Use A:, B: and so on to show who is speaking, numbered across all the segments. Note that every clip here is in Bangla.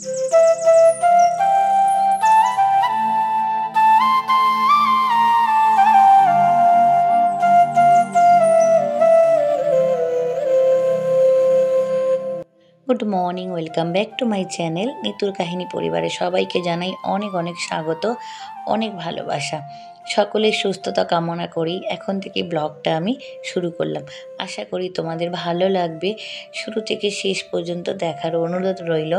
A: Good morning, welcome back to my channel নিতুর কাহিনী পরিবারে সবাইকে জানাই অনেক অনেক স্বাগত, অনেক ভালোবাসা। সকলের সুস্থতা কামনা করি এখন থেকে ব্লগটা আমি শুরু করলাম। আশা করি তোমাদের ভালো লাগবে, শুরু থেকে শেষ পর্যন্ত দেখার অনুরোধ রইল।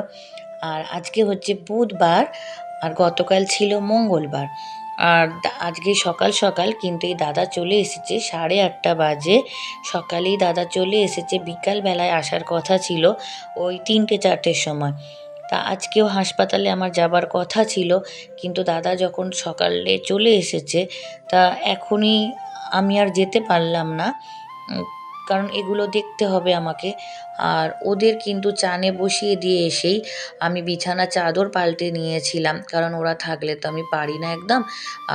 A: আর আজকে হচ্ছে বুধবার আর গতকাল ছিল মঙ্গলবার। আর আজকে সকাল সকাল কিন্তু এই দাদা চলে এসেছে, 8:30 বাজে সকালেই দাদা চলে এসেছে। বিকালবেলায় আসার কথা ছিল ওই 3-4টের সময়। তা আজকেও হাসপাতালে আমার যাবার কথা ছিল, কিন্তু দাদা যখন সকালে চলে এসেছে তা এখনই আমি আর যেতে পারলাম না, কারণ এগুলো দেখতে হবে আমাকে। আর ওদের কিন্তু চানে বসিয়ে দিয়ে এসেই আমি বিছানা চাদর পাল্টে নিয়েছিলাম, কারণ ওরা থাকলে তো আমি পারি না একদম।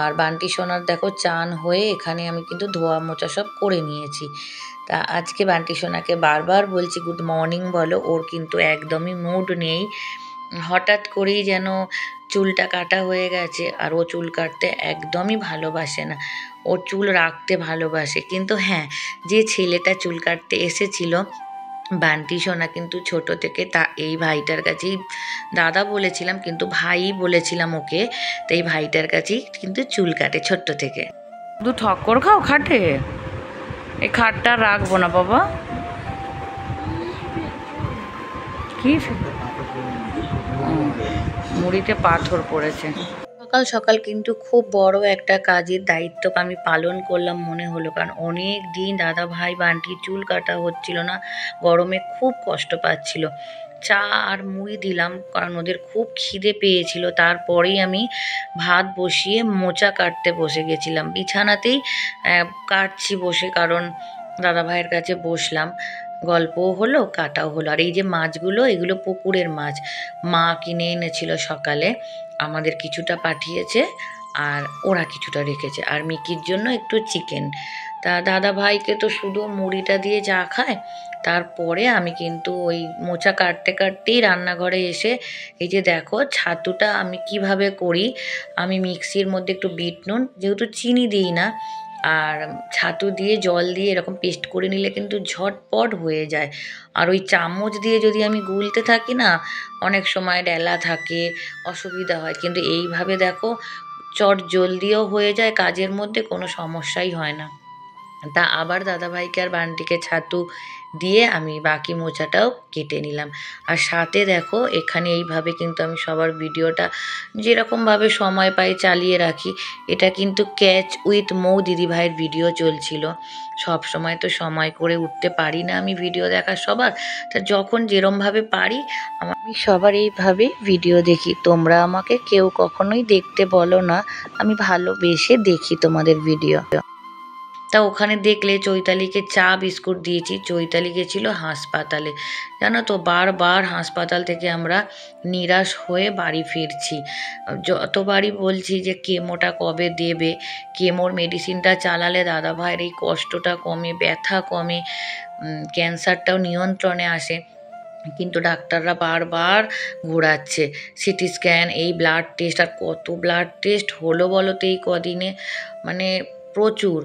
A: আর বান্টি সোনার দেখো চান হয়ে এখানে আমি কিন্তু ধোয়া মোছা সব করে নিয়েছি। তা আজকে বান্টি সোনাকে বারবার বলছি গুড মর্নিং বলো, ওর কিন্তু একদমই মুড নেই। হঠাৎ করেই যেন চুলটা কাটা হয়ে গেছে, আর ও চুল কাটতে একদমই ভালোবাসে না, ও চুল রাখতে ভালোবাসে। কিন্তু হ্যাঁ, যে ছেলেটা চুল কাটতে এসেছিল বান্টি সোনা কিন্তু ছোট থেকে তা এই ভাইটার কাছেই, দাদা বলেছিলাম কিন্তু ভাই বলেছিলাম ওকে, তো এই ভাইটার কাছেই কিন্তু চুল কাটে ছোট্ট থেকে। শুধু ঠক্কর খাও খাটে, এই খাটটা রাখবো না বাবা। কি মুড়িতে পাথর পড়েছে। সকাল সকাল কিন্তু খুব বড় একটা কাজের দায়িত্ব আমি পালন করলাম মনে হলো, কারণ অনেক দিন দাদা ভাই বান্টির চুল কাটা হচ্ছিল না, গরমে খুব কষ্ট পাচ্ছিল। চা আর মুড়ি দিলাম কারণ ওদের খুব খিদে পেয়েছিল। তারপরেই আমি ভাত বসিয়ে মোচা কাটতে বসে গেছিলাম, বিছানাতেই কাটছি বসে, কারণ দাদা ভাইয়ের কাছে বসলাম, গল্পও হলো কাটাও হলো। আর এই যে মাছগুলো, এগুলো পুকুরের মাছ, মা কিনে এনেছিল সকালে, আমাদের কিছুটা পাঠিয়েছে আর ওরা কিছুটা রেখেছে, আর মিকির জন্য একটু চিকেন। তা দাদা ভাইকে তো শুধু মুড়িটা দিয়ে চা খায়। তারপরে আমি কিন্তু ওই মোচা কাটতে কাটতেই রান্নাঘরে এসে এই যে দেখো ছাতুটা আমি কিভাবে করি। আমি মিক্সির মধ্যে একটু বিট নুন, যেহেতু চিনি দিই না, আর ছাতু দিয়ে জল দিয়ে এরকম পেস্ট করে নিলে কিন্তু ঝটপট হয়ে যায়। আর ওই চামচ দিয়ে যদি আমি গুলতে থাকি না, অনেক সময় ডেলা থাকে, অসুবিধা হয়। কিন্তু এইভাবে দেখো চট জলদিও হয়ে যায়, কাজের মধ্যে কোনো সমস্যাই হয় না। তা আবার দাদাভাইকে আর বান্টিকে ছাতু দিয়ে আমি বাকি মোচাটাও কেটে নিলাম। আর সাথে দেখো এখানে এইভাবে কিন্তু আমি সবার ভিডিওটা যেরকমভাবে সময় পাই চালিয়ে রাখি। এটা কিন্তু ক্যাচ উইথ মৌ দিদিভাইয়ের ভিডিও চলছিল। সব সময় তো সময় করে উঠতে পারি না আমি ভিডিও দেখা সবার, তা যখন যেরমভাবে পারি আমি সবার এইভাবে ভিডিও দেখি। তোমরা আমাকে কেউ কখনোই দেখতে বলো না, আমি ভালোবেসে দেখি তোমাদের ভিডিও। তা ওখানে দেখলে চৈতালিকে চা বিস্কুট দিয়েছি, চৈতালি গেছিলো হাসপাতালে। জানো তো বারবার হাসপাতাল থেকে আমরা নিরাশ হয়ে বাড়ি ফিরছি। যতবারই বলছি যে কেমোটা কবে দেবে, কেমোর মেডিসিনটা চালালে দাদাভাইয়ের এই কষ্টটা কমে, ব্যথা কমে, ক্যান্সারটাও নিয়ন্ত্রণে আসে। কিন্তু ডাক্তাররা বারবার ঘোরাচ্ছে, সিটি স্ক্যান, এই ব্লাড টেস্ট, আর কত ব্লাড টেস্ট হলো বলো তো এই কদিনে, মানে প্রচুর।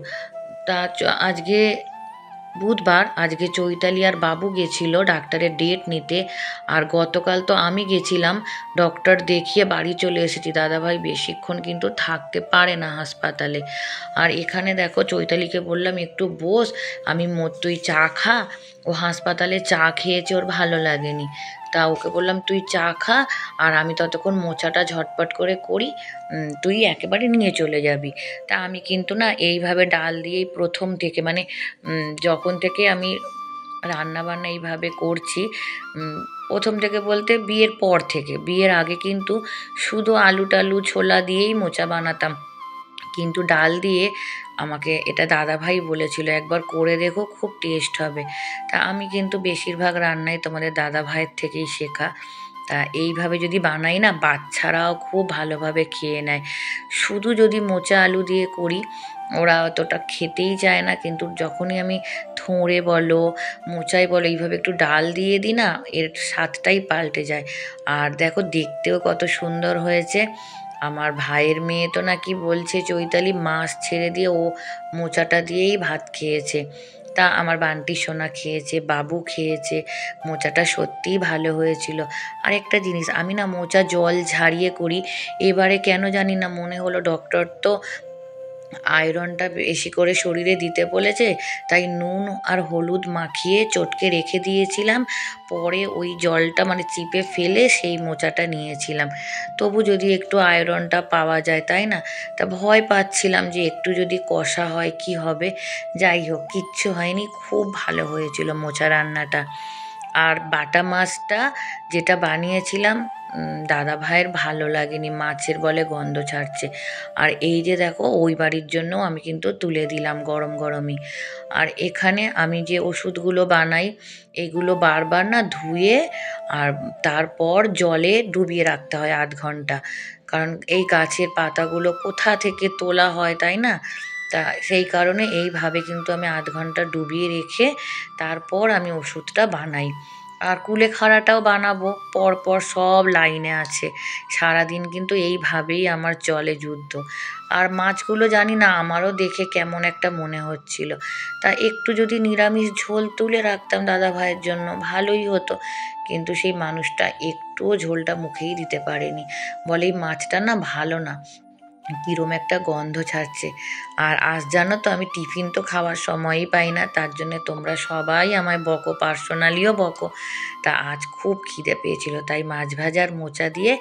A: তা আজকে বুধবার, আজকে চৈতালি আর বাবু গেছিল ডাক্তারের ডেট নিতে, আর গতকাল তো আমি গেছিলাম, ডক্টর দেখিয়ে বাড়ি চলে এসেছি। দাদাভাই বেশিক্ষণ কিন্তু থাকতে পারে না হাসপাতালে। আর এখানে দেখো চৈতালিকে বললাম একটু বস, আমি তুই চা খা। ও হাসপাতালে চা খেয়েছে, ওর ভালো লাগেনি। তা ওকে বললাম তুই চা খা, আর আমি ততক্ষণ মোচাটা ঝটপট করে করি, তুই একেবারে নিয়ে চলে যাবি। তা আমি কিন্তু না এইভাবে ডাল দিয়েই প্রথম থেকে, মানে যখন থেকে আমি রান্নাবান্না এইভাবে করছি, প্রথম থেকে বলতে বিয়ের পর থেকে, বিয়ের আগে কিন্তু শুধু আলু টালু ছোলা দিয়েই মোচা বানাতাম, কিন্তু ডাল দিয়ে আমাকে এটা দাদাভাই বলেছিল একবার করে দেখো, খুব টেস্ট হবে। তা আমি কিন্তু বেশিরভাগ রান্নাই তোমাদের দাদাভাইয়ের থেকেই শেখা। তা এইভাবে যদি বানাই না, বাচ্চারাও খুব ভালোভাবে খেয়ে নেয়। শুধু যদি মোচা আলু দিয়ে করি, ওরা অতটা খেতেই চায় না, কিন্তু যখনই আমি থোঁড়ে বলো মোচায় বলো এইভাবে একটু ডাল দিয়ে দিই না, এর স্বাদটাই পাল্টে যায়। আর দেখো দেখতেও কত সুন্দর হয়েছে। আমার ভাইয়ের মেয়ে তো নাকি বলছে চৈতালি মাছ ছেড়ে দিয়ে ও মোচাটা দিয়েই ভাত খেয়েছে। তা আমার বান্টি সোনা খেয়েছে, বাবু খেয়েছে, মোচাটা সত্যিই ভালো হয়েছিল। আর একটা জিনিস, আমি না মোচা জল ঝারিয়ে করি, এবারে কেন জানি না মনে হলো ডক্টর তো আয়রনটা বেশি করে শরীরে দিতে বলেছে, তাই নুন আর হলুদ মাখিয়ে চটকে রেখে দিয়েছিলাম। পরে ওই জলটা মানে চিপে ফেলে সেই মোচাটা নিয়েছিলাম, তবু যদি একটু আয়রনটা পাওয়া যায়, তাই না? তা ভয় পাচ্ছিলাম যে একটু যদি কষা হয় কি হবে। যাই হোক, কিচ্ছু হয়নি, খুব ভালো হয়েছিল মোচা রান্নাটা। আর বাটা মাছটা যেটা বানিয়েছিলাম, দাদা ভাইয়ের ভালো লাগেনি, মাছের বলে গন্ধ ছাড়ছে। আর এই যে দেখো, ওই বাড়ির জন্য আমি কিন্তু তুলে দিলাম গরম গরমই। আর এখানে আমি যে ওষুধগুলো বানাই, এগুলো বারবার না ধুয়ে আর তারপর জলে ডুবিয়ে রাখতে হয় 0.5 ঘন্টা। কারণ এই গাছের পাতাগুলো কোথা থেকে তোলা হয়, তাই না? তা সেই কারণে এইভাবে কিন্তু আমি 0.5 ঘন্টা ডুবিয়ে রেখে তারপর আমি ওষুধটা বানাই। আর কুলেখাড়াটাও বানাবো, পরপর সব লাইনে আছে। সারাদিন কিন্তু এইভাবেই আমার চলে যুদ্ধ। আর মাছগুলো জানি না, আমারও দেখে কেমন একটা মনে হচ্ছিল। তা একটু যদি নিরামিষ ঝোল তুলে রাখতাম দাদা ভাইয়ের জন্য ভালোই হতো, কিন্তু সেই মানুষটা একটুও ঝোলটা মুখেই দিতে পারেনি। বলে এই মাছটা না ভালো না, কিরম একটা গন্ধ ছাড়ছে। আর আজ জানো তো, আমি টিফিন তো খাওয়ার সময়ই পাই না, তার জন্য তোমরা সবাই আমায় বকো, পার্সোনালিও বকো। তা আজ খুব খিদে পেয়েছিল, তাই মাছ ভাজার মোচা দিয়ে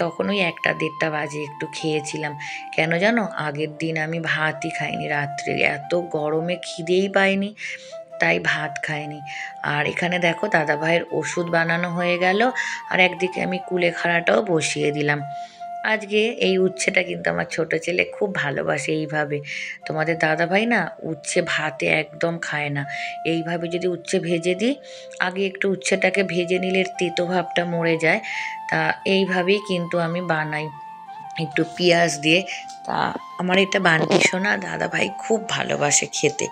A: তখন ওই 1টা 1:30 বাজে একটু খেয়েছিলাম। কেন জানো, আগের দিন আমি ভাতই খাইনি রাত্রে, এত গরমে খিদেই পাইনি, তাই ভাত খাইনি। আর এখানে দেখো দাদা ভাইয়ের ওষুধ বানানো হয়ে গেল, আর একদিকে আমি কুলেখাড়াটাও বসিয়ে দিলাম। আজকে এই উচ্ছেটা কিন্তু আমার ছোট ছেলে খুব ভালোবাসে এইভাবে। তোমাদের দাদাভাই না উচ্ছে ভাতে একদম খায় না। এইভাবে যদি উচ্ছে ভেজে দিই, আগে একটু উচ্ছেটাকে ভেজে নিলে এর তেতো ভাবটা মরে যায়। তা এইভাবেই কিন্তু আমি বানাই, একটু পেঁয়াজ দিয়ে। তা আমার এটা বান্টি সোনা দাদাভাই খুব ভালোবাসে খেতে।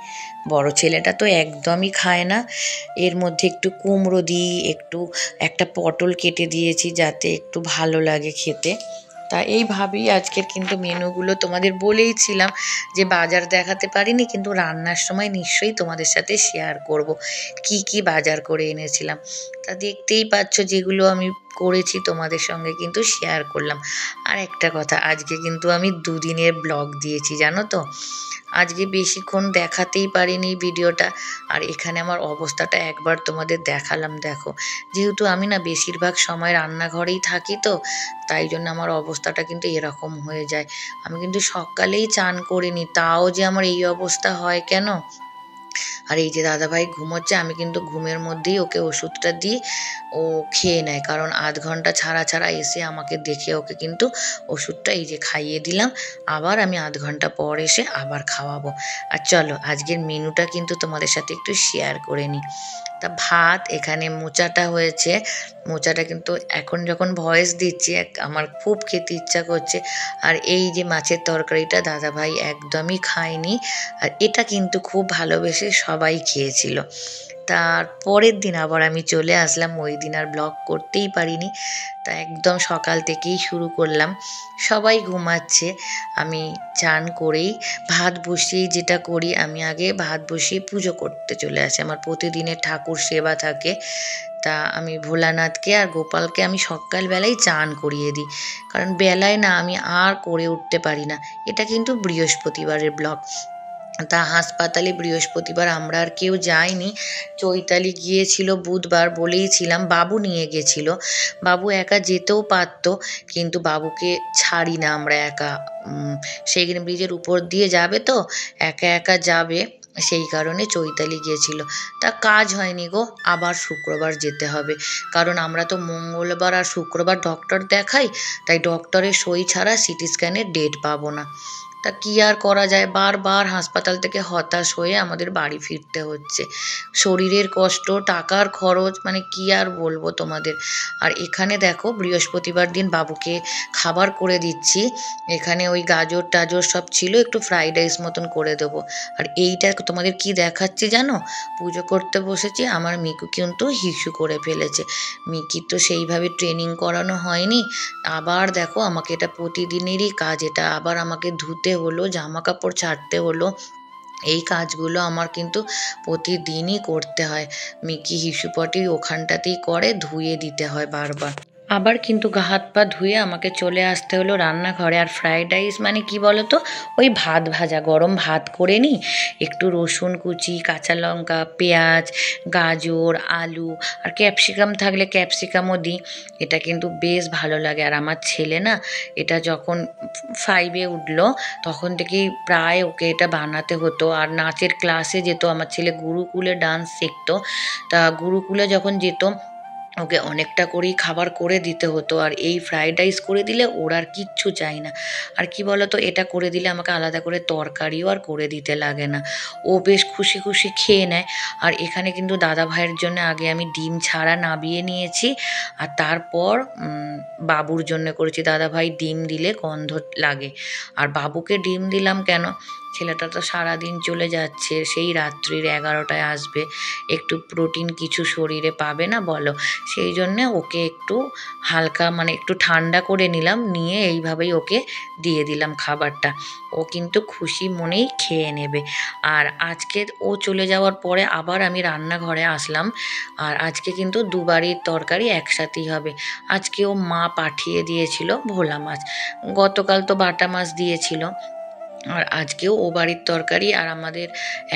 A: বড় ছেলেটা তো একদমই খায় না। এর মধ্যে একটু কুমড়ো দিই, একটু একটা পটল কেটে দিয়েছি যাতে একটু ভালো লাগে খেতে। তা এইভাবেই আজকের কিন্তু মেনুগুলো তোমাদের বলেইছিলাম যে বাজার দেখাতে পারিনি, কিন্তু রান্নার সময় নিশ্চয়ই তোমাদের সাথে শেয়ার করব কি কি বাজার করে এনেছিলাম। তা দেখতেই পাচ্ছ যেগুলো আমি করেছি তোমাদের সঙ্গে কিন্তু শেয়ার করলাম। আর একটা কথা, আজকে কিন্তু আমি 2 দিনের ব্লগ দিয়েছি জানো তো। আজকে বেশিক্ষণ দেখাতেই পারিনি ভিডিওটা। আর এখানে আমার অবস্থাটা একবার তোমাদের দেখালাম, দেখো। যেহেতু আমি না বেশিরভাগ সময় রান্নাঘরেই থাকি, তো তাই জন্য আমার অবস্থাটা কিন্তু এরকম হয়ে যায়। আমি কিন্তু সকালেই চান করিনি, তাও যে আমার এই অবস্থা হয় কেন। আর এই যে দাদাভাই ঘুমোচ্ছে, আমি কিন্তু ঘুমের মধ্যেই ওকে ওষুধটা দিই, ও খেয়ে নেয়। কারণ 0.5 ঘন্টা ছাড়া ছাড়া এসে আমাকে দেখে ওকে কিন্তু ওষুধটা এই যে খাইয়ে দিলাম। আবার আমি 0.5 ঘন্টা পর এসে আবার খাওয়াবো। আর চলো আজকের মেনুটা কিন্তু তোমাদের সাথে একটু শেয়ার করে নিই। তা ভাত, এখানে মোচাটা হয়েছে। মোচাটা কিন্তু এখন যখন ভয়েস দিচ্ছি আমার খুব খেতে ইচ্ছা করছে। আর এই যে মাছের তরকারিটা দাদাভাই একদমই খায়নি, আর এটা কিন্তু খুব ভালোবেসে সবাই খেয়েছিল। তার পরের দিন আবার আমি চলে আসলাম, ওই দিন আর ব্লগ করতেই পারিনি। তা একদম সকাল থেকেই শুরু করলাম, সবাই ঘুমাচ্ছে। আমি চান করেই ভাত বসিয়েই যেটা করি, আমি আগে ভাত বসিয়ে পুজো করতে চলে আসি। আমার প্রতিদিনের ঠাকুর সেবা থাকে। তা আমি ভোলানাথকে আর গোপালকে আমি সকালবেলায় চান করিয়ে দিই, কারণ বেলায় না আমি আর করে উঠতে পারি না। এটা কিন্তু বৃহস্পতিবারের ব্লগ। তা হাসপাতালে বৃহস্পতিবার আমরা আর কেউ যাইনি, চৈতালি গিয়েছিল বুধবার, বলেইছিলাম। বাবু নিয়ে গেছিল, বাবু একা যেতেও পারত, কিন্তু বাবুকে ছাড়ি না আমরা একা। সেখানে ব্রিজের উপর দিয়ে যাবে তো, একা একা যাবে, সেই কারণে চৈতালি গিয়েছিল। তা কাজ হয়নি গো, আবার শুক্রবার যেতে হবে। কারণ আমরা তো মঙ্গলবার আর শুক্রবার ডক্টর দেখাই, তাই ডক্টরের সই ছাড়া সিটি স্ক্যানের ডেট পাবো না। তা কি আর করা যায়, বারবার হাসপাতাল থেকে হতাশ হয়ে আমাদের বাড়ি ফিরতে হচ্ছে। শরীরের কষ্ট, টাকার খরচ, মানে কি আর বলবো তোমাদের। আর এখানে দেখো বৃহস্পতিবার দিন বাবুকে খাবার করে দিচ্ছি। এখানে ওই গাজর টাজর সব ছিল, একটু ফ্রাইড রাইস মতন করে দেবো। আর এইটা তোমাদের কি দেখাচ্ছি জানো, পুজো করতে বসেছি, আমার মিকু কিন্তু হিসু করে ফেলেছে। মিকি তো সেইভাবে ট্রেনিং করানো হয়নি। আবার দেখো আমাকে এটা প্রতিদিনেরই কাজ, এটা আবার আমাকে ধুতে হলো, জামা কাপড় ছাড়তে হলো। এই কাজগুলো আমার কিন্তু প্রতিদিনই করতে হয়। মিকি হিসুপটি ওখানটাতেই করে, ধুয়ে দিতে হয় বারবার। আবার কিন্তু গা হাত পা ধুয়ে আমাকে চলে আসতে হলো রান্নাঘরে। আর ফ্রাইড রাইস মানে কি বলো তো, ওই ভাত ভাজা, গরম ভাত করে নিই, একটু রসুন কুচি, কাঁচা লঙ্কা, পেঁয়াজ, গাজর, আলু আর ক্যাপসিকাম থাকলে ক্যাপসিকামও দিই। এটা কিন্তু বেশ ভালো লাগে। আর আমার ছেলে না, এটা যখন 5-এ উঠলো তখন থেকেই প্রায় ওকে এটা বানাতে হতো। আর নাচের ক্লাসে যেত, আমার ছেলে গুরুকুলে ডান্স শিখতো। তা গুরুকুলে যখন যেত ওকে অনেকটা করেই খাবার করে দিতে হতো। আর এই ফ্রাইড রাইস করে দিলে ওর আর কিচ্ছু চাই না। আর কি বলতো, এটা করে দিলে আমাকে আলাদা করে তরকারিও আর করে দিতে লাগে না, ও বেশ খুশি খুশি খেয়ে নেয়। আর এখানে কিন্তু দাদা ভাইয়ের জন্য আগে আমি ডিম ছাড়া নাবিয়ে নিয়েছি, আর তারপর বাবুর জন্য করেছি। দাদা ভাই ডিম দিলে গন্ধ লাগে। আর বাবুকে ডিম দিলাম কেন, ছেলেটা তো সারাদিন চলে যাচ্ছে, সেই রাত্রির 11টায় আসবে, একটু প্রোটিন কিছু শরীরে পাবে না বলো। সেই জন্যে ওকে একটু হালকা, মানে একটু ঠান্ডা করে নিলাম, নিয়ে এইভাবেই ওকে দিয়ে দিলাম খাবারটা। ও কিন্তু খুশি মনেই খেয়ে নেবে। আর আজকে ও চলে যাওয়ার পরে আবার আমি রান্নাঘরে আসলাম। আর আজকে কিন্তু দুবারই তরকারি একসাথেই হবে। আজকেও মা পাঠিয়ে দিয়েছিল ভোলা মাছ, গতকাল তো বাটা মাছ দিয়েছিল। আর আজকেও ও বাড়ির তরকারি আর আমাদের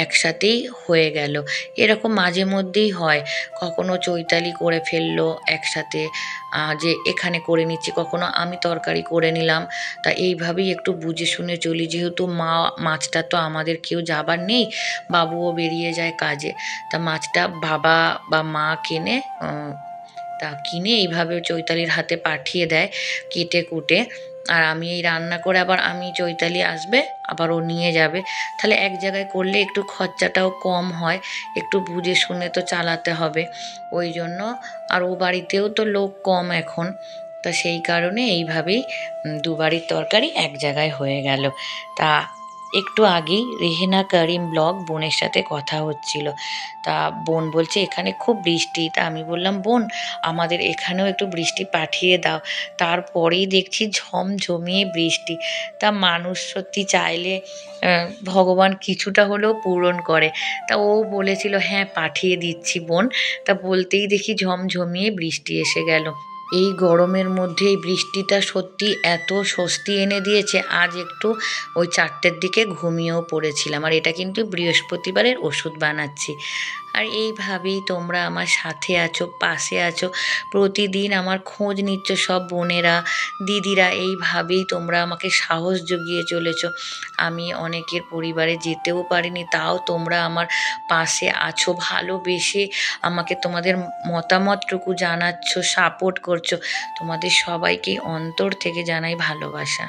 A: একসাথেই হয়ে গেল। এরকম মাঝে মধ্যেই হয়, কখনো চৈতালি করে ফেললো একসাথে, যে এখানে করে নিচ্ছি, কখনো আমি তরকারি করে নিলাম। তা এইভাবেই একটু বুঝে শুনে চলি, যেহেতু মাছটা তো আমাদের কেউ যাবার নেই, বাবুও বেরিয়ে যায় কাজে। তা মাছটা বাবা বা মা কেনে, তা কিনে এইভাবে চৈতালির হাতে পাঠিয়ে দেয় কেটে কুটে। আর আমি এই রান্না করে আবার আমি, চৈতালি আসবে আবার ও নিয়ে যাবে, তাহলে এক জায়গায় করলে একটু খরচাটাও কম হয়, একটু বুঝে শুনে তো চালাতে হবে ওই জন্য। আর ও বাড়িতেও তো লোক কম এখন, তা সেই কারণে এইভাবেই দুবারই তরকারি এক জায়গায় হয়ে গেল। তা একটু আগেই রেহেনা করিম ব্লগ বোনের সাথে কথা হচ্ছিল। তা বোন বলছে এখানে খুব বৃষ্টি। তা আমি বললাম বোন, আমাদের এখানেও একটু বৃষ্টি পাঠিয়ে দাও। তারপরেই দেখছি ঝমঝমিয়ে বৃষ্টি। তা মানুষ সত্যি চাইলে ভগবান কিছুটা হলেও পূরণ করে। তা ও বলেছিল হ্যাঁ পাঠিয়ে দিচ্ছি বোন। তা বলতেই দেখি ঝমঝমিয়ে বৃষ্টি এসে গেল। এই গরমের মধ্যে এই বৃষ্টিটা সত্যি এত স্বস্তি এনে দিয়েছে। আজ একটু ওই 4টের দিকে ঘুমিয়েও পড়েছিলাম। আর এটা কিন্তু বৃহস্পতিবারের ওষুধ বানাচ্ছি। আর এইভাবেই তোমরা আমার সাথে আছো, পাশে আছো, প্রতিদিন আমার খোঁজ নিচ্ছ সব বোনেরা, দিদিরা, এইভাবেই তোমরা আমাকে সাহস জুগিয়ে চলেছো। আমি অনেকের পরিবারে যেতেও পারিনি, তাও তোমরা আমার পাশে আছো, ভালোবেসে আমাকে তোমাদের মতামতটুকু জানাচ্ছ, সাপোর্ট করছো। তোমাদের সবাইকে অন্তর থেকে জানাই ভালোবাসা।